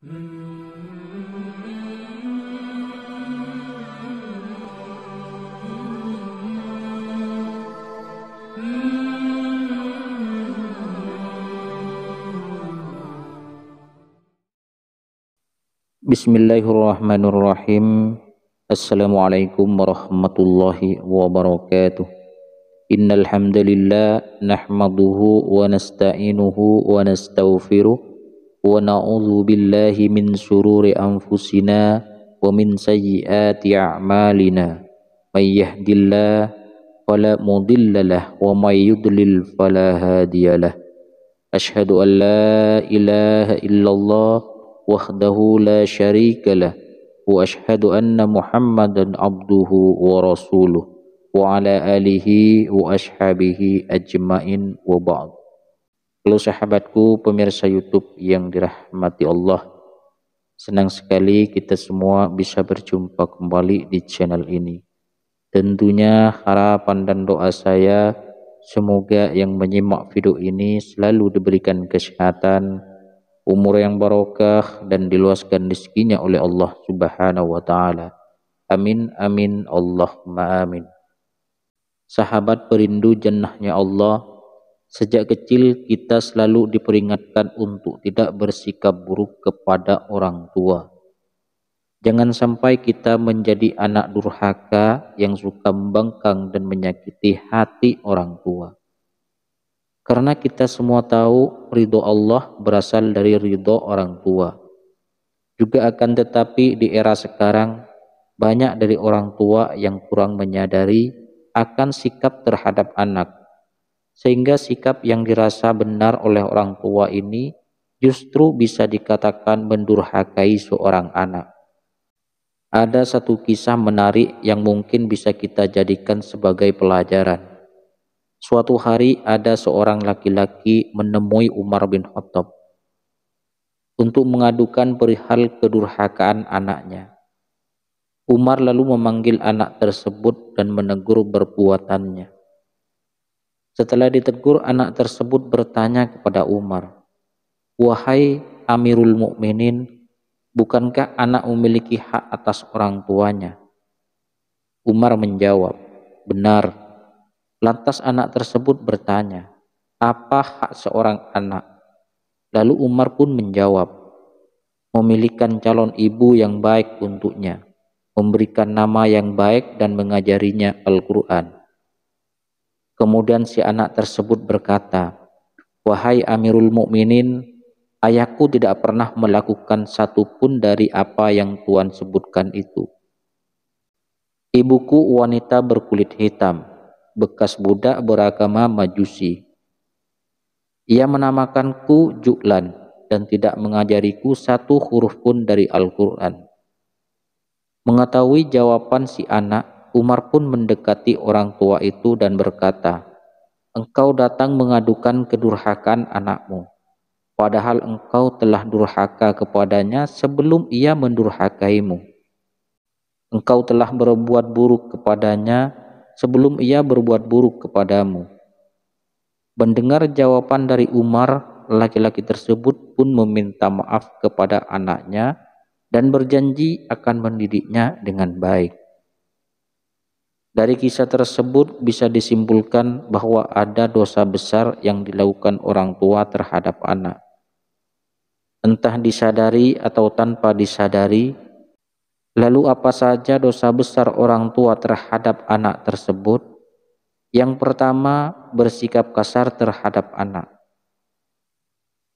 Bismillahirrahmanirrahim. Assalamualaikum warahmatullahi wabarakatuh. Innal hamdalillah nahmaduhu wa nasta'inuhu wa nastaghfiruh wa na'udzu billahi min shururi anfusina wa min sayyiati a'malina. May yahdihillahu fala mudhillalah wa may yudlil fala hadiyalah. Asyhadu an la ilaha illallah wahdahu la syarikalah wa asyhadu anna Muhammadan abduhu wa rasuluh wa ala alihi wa ashabihi ajmain wa ba'd. Halo sahabatku pemirsa YouTube yang dirahmati Allah, senang sekali kita semua bisa berjumpa kembali di channel ini. Tentunya harapan dan doa saya semoga yang menyimak video ini selalu diberikan kesehatan, umur yang barokah, dan diluaskan rezekinya oleh Allah Subhanahu wa taala. Amin amin Allahumma amin. Sahabat perindu jannahnya Allah, sejak kecil kita selalu diperingatkan untuk tidak bersikap buruk kepada orang tua. Jangan sampai kita menjadi anak durhaka yang suka membangkang dan menyakiti hati orang tua. Karena kita semua tahu ridho Allah berasal dari ridho orang tua. Juga akan tetapi di era sekarang banyak dari orang tua yang kurang menyadari akan sikap terhadap anak. Sehingga sikap yang dirasa benar oleh orang tua ini justru bisa dikatakan mendurhakai seorang anak. Ada satu kisah menarik yang mungkin bisa kita jadikan sebagai pelajaran. Suatu hari ada seorang laki-laki menemui Umar bin Khattab untuk mengadukan perihal kedurhakaan anaknya. Umar lalu memanggil anak tersebut dan menegur perbuatannya. Setelah ditegur, anak tersebut bertanya kepada Umar, "Wahai Amirul Mukminin, bukankah anak memiliki hak atas orang tuanya?" Umar menjawab, "Benar." Lantas anak tersebut bertanya, "Apa hak seorang anak?" Lalu Umar pun menjawab, "Memilihkan calon ibu yang baik untuknya, memberikan nama yang baik dan mengajarinya Al-Quran." Kemudian si anak tersebut berkata, "Wahai Amirul Mukminin, ayahku tidak pernah melakukan satupun dari apa yang Tuan sebutkan itu. Ibuku wanita berkulit hitam, bekas budak beragama Majusi. Ia menamakanku Ju'lan dan tidak mengajariku satu huruf pun dari Al-Quran." Mengetahui jawaban si anak, Umar pun mendekati orang tua itu dan berkata, "Engkau datang mengadukan kedurhakaan anakmu, padahal engkau telah durhaka kepadanya sebelum ia mendurhakaimu. Engkau telah berbuat buruk kepadanya sebelum ia berbuat buruk kepadamu." Mendengar jawaban dari Umar, laki-laki tersebut pun meminta maaf kepada anaknya dan berjanji akan mendidiknya dengan baik. Dari kisah tersebut bisa disimpulkan bahwa ada dosa besar yang dilakukan orang tua terhadap anak. Entah disadari atau tanpa disadari. Lalu apa saja dosa besar orang tua terhadap anak tersebut? Yang pertama, bersikap kasar terhadap anak.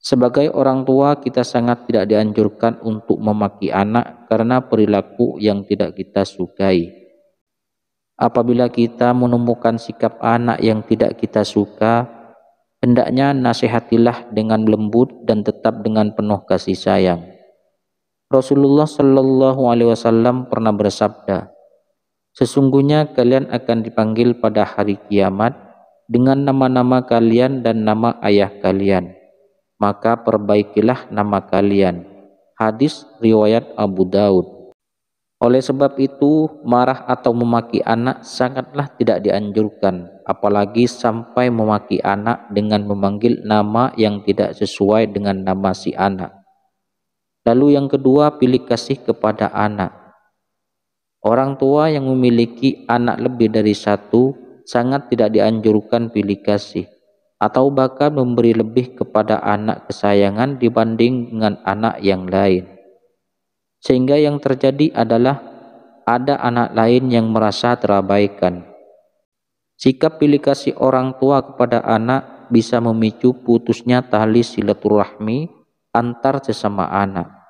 Sebagai orang tua, kita sangat tidak dianjurkan untuk memaki anak karena perilaku yang tidak kita sukai. Apabila kita menemukan sikap anak yang tidak kita suka, hendaknya nasihatilah dengan lembut dan tetap dengan penuh kasih sayang. Rasulullah Shallallahu Alaihi Wasallam pernah bersabda, "Sesungguhnya kalian akan dipanggil pada hari kiamat dengan nama-nama kalian dan nama ayah kalian. Maka perbaikilah nama kalian." Hadis riwayat Abu Daud. Oleh sebab itu, marah atau memaki anak sangatlah tidak dianjurkan, apalagi sampai memaki anak dengan memanggil nama yang tidak sesuai dengan nama si anak. Lalu yang kedua, pilih kasih kepada anak. Orang tua yang memiliki anak lebih dari satu sangat tidak dianjurkan pilih kasih atau bahkan memberi lebih kepada anak kesayangan dibanding dengan anak yang lain. Sehingga yang terjadi adalah ada anak lain yang merasa terabaikan. Sikap pilih kasih orang tua kepada anak bisa memicu putusnya tali silaturahmi antar sesama anak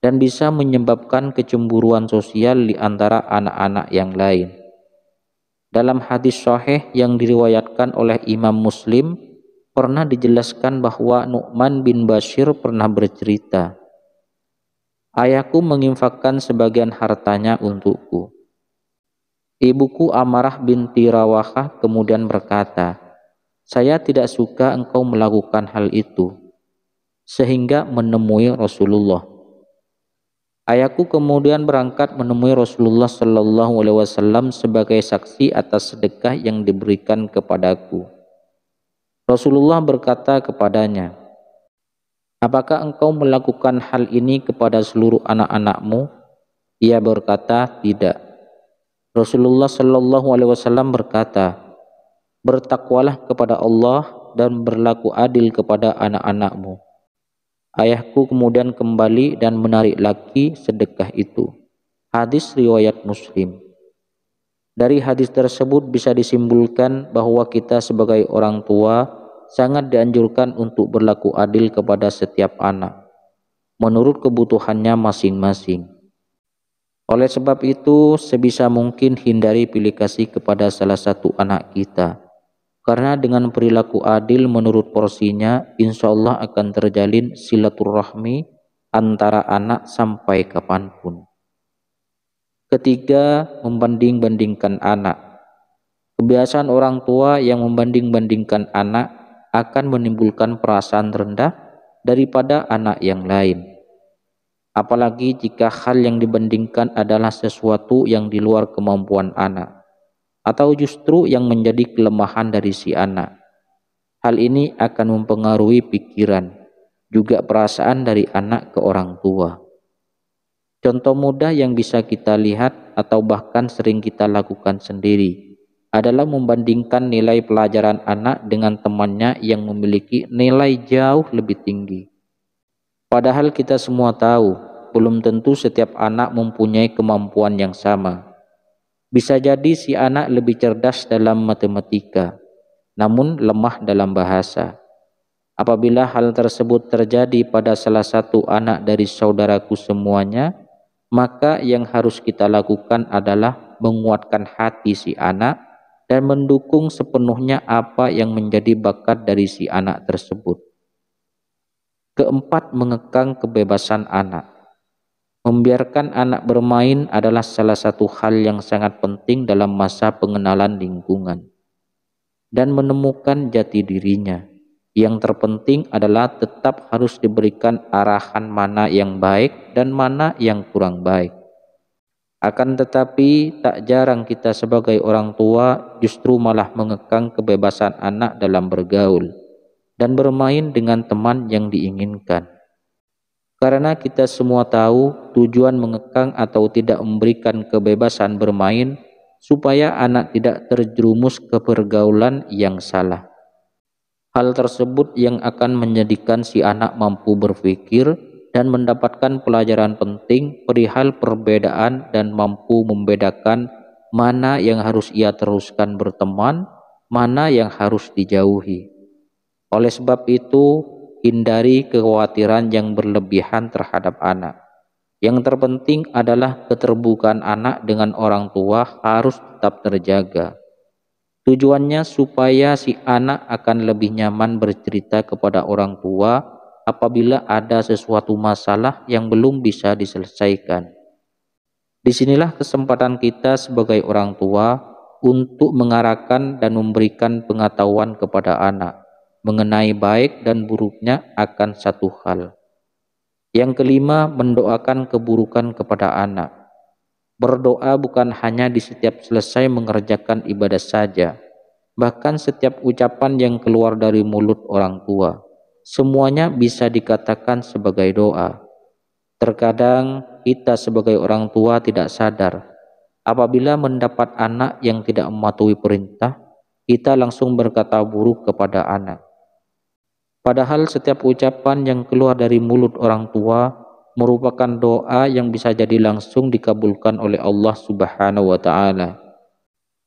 dan bisa menyebabkan kecemburuan sosial di antara anak-anak yang lain. Dalam hadis sahih yang diriwayatkan oleh Imam Muslim, pernah dijelaskan bahwa Nu'man bin Bashir pernah bercerita, "Ayahku menginfakkan sebagian hartanya untukku." Ibuku Amarah binti Rawahah kemudian berkata, "Saya tidak suka engkau melakukan hal itu," sehingga menemui Rasulullah. Ayahku kemudian berangkat menemui Rasulullah Shallallahu Alaihi Wasallam sebagai saksi atas sedekah yang diberikan kepadaku. Rasulullah berkata kepadanya, "Apakah engkau melakukan hal ini kepada seluruh anak-anakmu?" Ia berkata, "Tidak." Rasulullah Shallallahu Alaihi Wasallam berkata, "Bertakwalah kepada Allah dan berlaku adil kepada anak-anakmu." Ayahku kemudian kembali dan menarik lagi sedekah itu. Hadis riwayat Muslim. Dari hadis tersebut bisa disimpulkan bahwa kita sebagai orang tua sangat dianjurkan untuk berlaku adil kepada setiap anak, menurut kebutuhannya masing-masing. Oleh sebab itu, sebisa mungkin hindari pilih kasih kepada salah satu anak kita. Karena dengan perilaku adil menurut porsinya, insya Allah akan terjalin silaturahmi antara anak sampai kapanpun. Ketiga, membanding-bandingkan anak. Kebiasaan orang tua yang membanding-bandingkan anak akan menimbulkan perasaan rendah daripada anak yang lain. Apalagi jika hal yang dibandingkan adalah sesuatu yang di luar kemampuan anak, atau justru yang menjadi kelemahan dari si anak. Hal ini akan mempengaruhi pikiran, juga perasaan dari anak ke orang tua. Contoh mudah yang bisa kita lihat atau bahkan sering kita lakukan sendiri adalah membandingkan nilai pelajaran anak dengan temannya yang memiliki nilai jauh lebih tinggi. Padahal kita semua tahu, belum tentu setiap anak mempunyai kemampuan yang sama. Bisa jadi si anak lebih cerdas dalam matematika, namun lemah dalam bahasa. Apabila hal tersebut terjadi pada salah satu anak dari saudaraku semuanya, maka yang harus kita lakukan adalah menguatkan hati si anak dan mendukung sepenuhnya apa yang menjadi bakat dari si anak tersebut. Keempat, mengekang kebebasan anak. Membiarkan anak bermain adalah salah satu hal yang sangat penting dalam masa pengenalan lingkungan dan menemukan jati dirinya. Yang terpenting adalah tetap harus diberikan arahan mana yang baik dan mana yang kurang baik. Akan tetapi tak jarang kita sebagai orang tua justru malah mengekang kebebasan anak dalam bergaul dan bermain dengan teman yang diinginkan. Karena kita semua tahu tujuan mengekang atau tidak memberikan kebebasan bermain supaya anak tidak terjerumus ke pergaulan yang salah. Hal tersebut yang akan menjadikan si anak mampu berpikir dan mendapatkan pelajaran penting perihal perbedaan dan mampu membedakan mana yang harus ia teruskan berteman, mana yang harus dijauhi. Oleh sebab itu, hindari kekhawatiran yang berlebihan terhadap anak. Yang terpenting adalah keterbukaan anak dengan orang tua harus tetap terjaga. Tujuannya supaya si anak akan lebih nyaman bercerita kepada orang tua apabila ada sesuatu masalah yang belum bisa diselesaikan. Disinilah kesempatan kita sebagai orang tua untuk mengarahkan dan memberikan pengetahuan kepada anak mengenai baik dan buruknya akan satu hal. Yang kelima, mendoakan keburukan kepada anak. Berdoa bukan hanya di setiap selesai mengerjakan ibadah saja, bahkan setiap ucapan yang keluar dari mulut orang tua, semuanya bisa dikatakan sebagai doa. Terkadang kita sebagai orang tua tidak sadar, apabila mendapat anak yang tidak mematuhi perintah, kita langsung berkata buruk kepada anak. Padahal setiap ucapan yang keluar dari mulut orang tua merupakan doa yang bisa jadi langsung dikabulkan oleh Allah Subhanahu wa taala.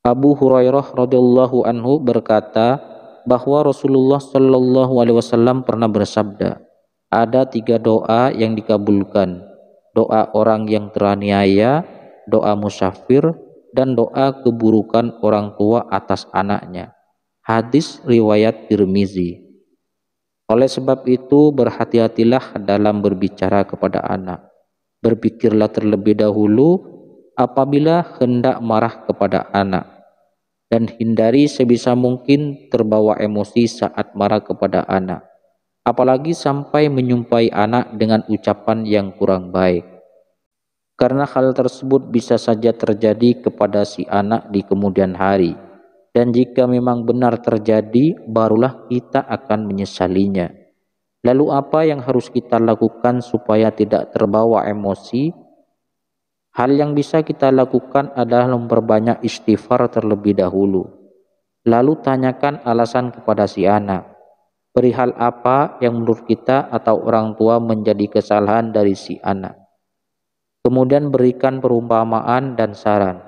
Abu Hurairah radhiyallahu anhu berkata bahwa Rasulullah shallallahu alaihi wasallam pernah bersabda, ada 3 doa yang dikabulkan: doa orang yang teraniaya, doa musafir, dan doa keburukan orang tua atas anaknya. Hadis riwayat Tirmizi. Oleh sebab itu, berhati-hatilah dalam berbicara kepada anak. Berpikirlah terlebih dahulu apabila hendak marah kepada anak, dan hindari sebisa mungkin terbawa emosi saat marah kepada anak, apalagi sampai menyumpahi anak dengan ucapan yang kurang baik. Karena hal tersebut bisa saja terjadi kepada si anak di kemudian hari, dan jika memang benar terjadi, barulah kita akan menyesalinya. Lalu apa yang harus kita lakukan supaya tidak terbawa emosi? Hal yang bisa kita lakukan adalah memperbanyak istighfar terlebih dahulu. Lalu tanyakan alasan kepada si anak. Perihal apa yang menurut kita atau orang tua menjadi kesalahan dari si anak. Kemudian berikan perumpamaan dan saran.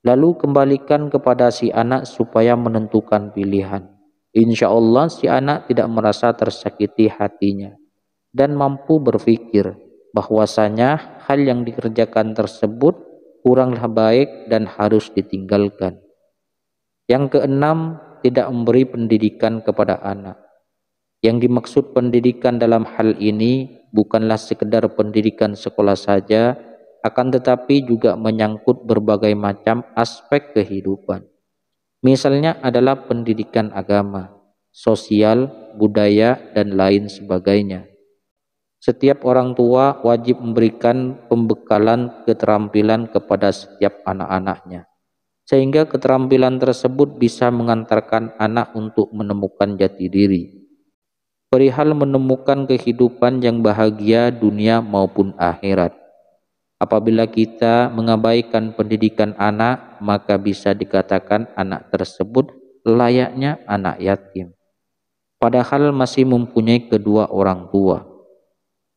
Lalu kembalikan kepada si anak supaya menentukan pilihan. Insya Allah si anak tidak merasa tersakiti hatinya dan mampu berpikir bahwasanya hal yang dikerjakan tersebut kuranglah baik dan harus ditinggalkan. Yang keenam, tidak memberi pendidikan kepada anak. Yang dimaksud pendidikan dalam hal ini bukanlah sekedar pendidikan sekolah saja, akan tetapi juga menyangkut berbagai macam aspek kehidupan. Misalnya adalah pendidikan agama, sosial, budaya, dan lain sebagainya. Setiap orang tua wajib memberikan pembekalan keterampilan kepada setiap anak-anaknya, sehingga keterampilan tersebut bisa mengantarkan anak untuk menemukan jati diri. Perihal menemukan kehidupan yang bahagia dunia maupun akhirat. Apabila kita mengabaikan pendidikan anak, maka bisa dikatakan anak tersebut layaknya anak yatim, padahal masih mempunyai kedua orang tua.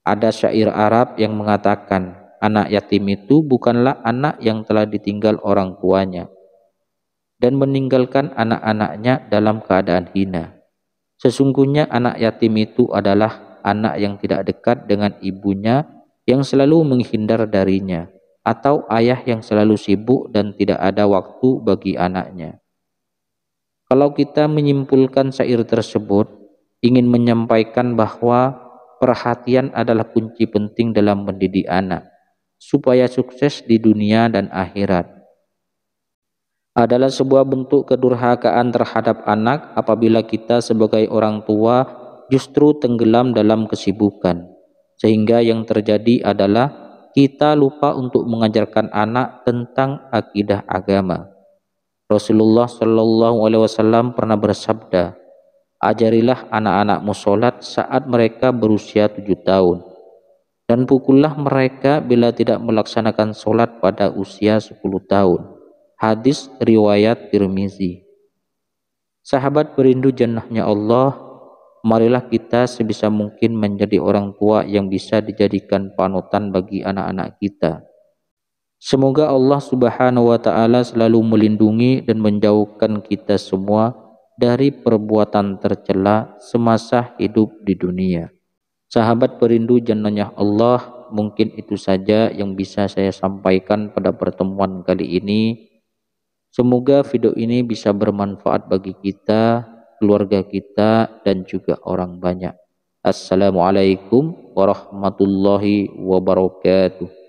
Ada syair Arab yang mengatakan, anak yatim itu bukanlah anak yang telah ditinggal orang tuanya dan meninggalkan anak-anaknya dalam keadaan hina. Sesungguhnya anak yatim itu adalah anak yang tidak dekat dengan ibunya, yang selalu menghindar darinya, atau ayah yang selalu sibuk dan tidak ada waktu bagi anaknya. Kalau kita menyimpulkan syair tersebut, ingin menyampaikan bahwa perhatian adalah kunci penting dalam mendidik anak, supaya sukses di dunia dan akhirat. Adalah sebuah bentuk kedurhakaan terhadap anak apabila kita sebagai orang tua justru tenggelam dalam kesibukan, sehingga yang terjadi adalah kita lupa untuk mengajarkan anak tentang akidah agama. Rasulullah Shallallahu Alaihi Wasallam pernah bersabda, ajarilah anak-anakmu sholat saat mereka berusia 7 tahun, dan pukullah mereka bila tidak melaksanakan sholat pada usia 10 tahun. Hadis riwayat Tirmizi. Sahabat perindu jannahnya Allah, marilah kita sebisa mungkin menjadi orang tua yang bisa dijadikan panutan bagi anak-anak kita. Semoga Allah Subhanahu wa taala selalu melindungi dan menjauhkan kita semua dari perbuatan tercela semasa hidup di dunia. Sahabat perindu jannahnya Allah, mungkin itu saja yang bisa saya sampaikan pada pertemuan kali ini. Semoga video ini bisa bermanfaat bagi kita, keluarga kita, dan juga orang banyak. Assalamualaikum warahmatullahi wabarakatuh.